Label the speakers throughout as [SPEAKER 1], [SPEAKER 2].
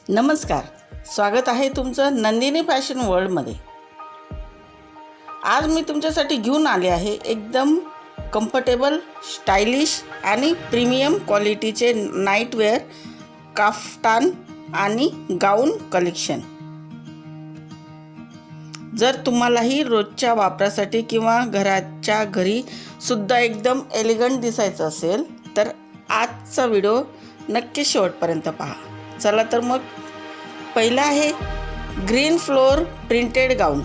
[SPEAKER 1] नमस्कार, स्वागत आहे तुमचं नंदिनी फॅशन वर्ल्डमध्ये। आज मी तुमच्यासाठी घेऊन आले आहे एकदम कम्फर्टेबल, स्टायलिश आणि प्रीमियम क्वालिटीचे नाईटवेअर काफ्तान आणि गाऊन कलेक्शन। जर तुम्हालाही रोजच्या वापरासाठी किंवा घराच्या घरी सुद्धा एकदम एलिगंट दिसायचं असेल तर आजचा व्हिडिओ नक्की शेवटपर्यंत पहा। चला तर मग पहिला आहे ग्रीन फ्लोअर प्रिंटेड गाऊन।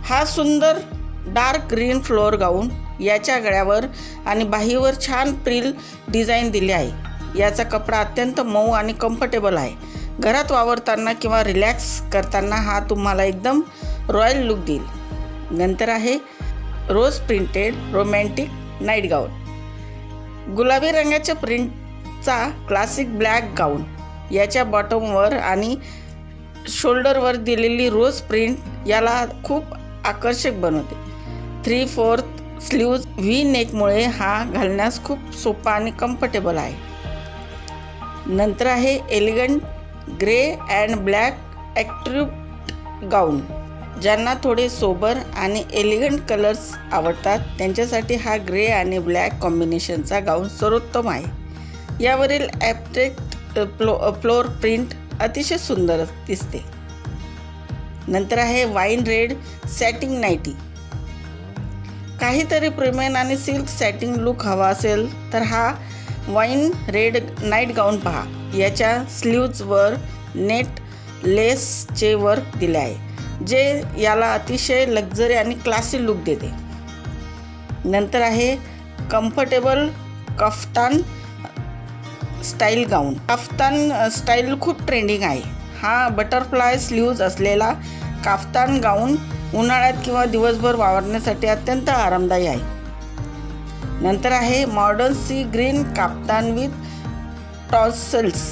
[SPEAKER 1] हा सुंदर डार्क ग्रीन फ्लोअर गाऊन, याच्या गळ्यावर आणि बाहीवर छान प्रिल डिझाईन दिली आहे। याचा कपडा अत्यंत मऊ आणि कम्फर्टेबल आहे। घरात वावरताना किंवा रिलॅक्स करताना हा तुम्हाला एकदम रॉयल लुक देईल। नंतर आहे रोज प्रिंटेड रोमॅन्टिक नाईट गाऊन। गुलाबी रंगाच्या प्रिंटचा क्लासिक ब्लॅक गाऊन, याच्या बॉटमवर आणि शोल्डरवर दिलेली रोज प्रिंट याला खूप आकर्षक बनवते। 3/4 स्लीव्ज व्ही नेकमुळे हा घालण्यास खूप सोपा आणि कम्फर्टेबल आहे। नंतर आहे एलिगंट ग्रे अँड ब्लॅक ॲक्ट्रिब्यूट गाऊन। ज्यांना थोडे सोबर आणि एलिगंट कलर्स आवडतात त्यांच्यासाठी हा ग्रे आणि ब्लॅक कॉम्बिनेशनचा गाऊन सर्वोत्तम आहे। यावरील ॲब्स्ट्रॅक्ट फ्लोअर प्रिंट अतिशय सुंदर दिसते। नंतर आहे वाईन रेड सॅटिन नाईटी। काहीतरी प्रीमियम आणि सिल्क सॅटिन लुक हवा असेल तर हा वाईन रेड नाईट गाऊन पहा। याच्या स्लीव्जवर नेट लेसचे वर्क दिले आहे, जे याला अतिशय लक्झरी आणि क्लासी लुक देते। नंतर आहे comfortable kaftan style gown. Kaftan style खूप ट्रेंडिंग आहे। हा बटरफ्लाय स्लीव्ज असलेला काफ्तान गाऊन उन्हाळ्यात किंवा दिवसभर वावरण्यासाठी अत्यंत आरामदायी आहे। नंतर आहे modern sea green kaftan with tassels.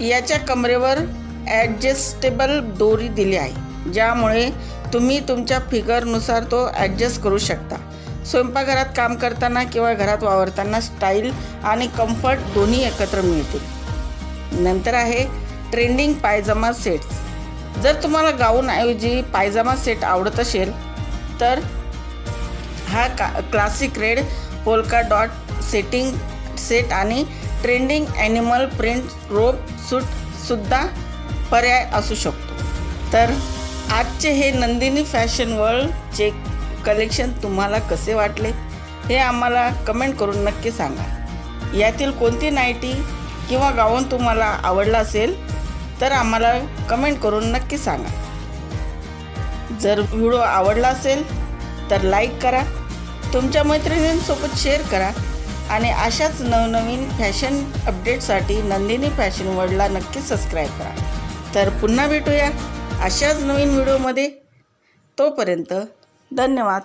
[SPEAKER 1] याच्या कमरेवर ॲडजस्टेबल दोरी दिली आहे, ज्यामुळे तुम्ही तुमच्या फिगरनुसार तो ॲडजस्ट करू शकता। स्वयंपाकघरात काम करताना किंवा घरात वावरताना स्टाईल आणि कम्फर्ट दोन्ही एकत्र मिळतील। नंतर आहे ट्रेंडिंग पायजमा सेट्स। जर तुम्हाला गाऊनऐवजी पायजमा सेट आवडत असेल तर हा classic red polka dot set आणि ट्रेंडिंग ॲनिमल प्रिंट रोब सूटसुद्धा पर्याय असू शकतो। तर आजचे हे नंदिनी फॅशन वर्ल्डचे कलेक्शन तुम्हाला कसे वाटले हे आम्हाला कमेंट करून नक्की सांगा। यातील कोणती नाईटी किंवा गाऊन तुम्हाला आवडला असेल तर आम्हाला कमेंट करून नक्की सांगा। जर व्हिडिओ आवडला असेल तर लाईक करा, तुमच्या मैत्रिणींसोबत शेअर करा आणि अशाच नवनवीन फॅशन अपडेटसाठी नंदिनी फॅशन वर्ल्डला नक्की सबस्क्राईब करा। तर पुन्हा भेटूया अशाच नवीन व्हिडिओमध्ये। तोपर्यंत धन्यवाद।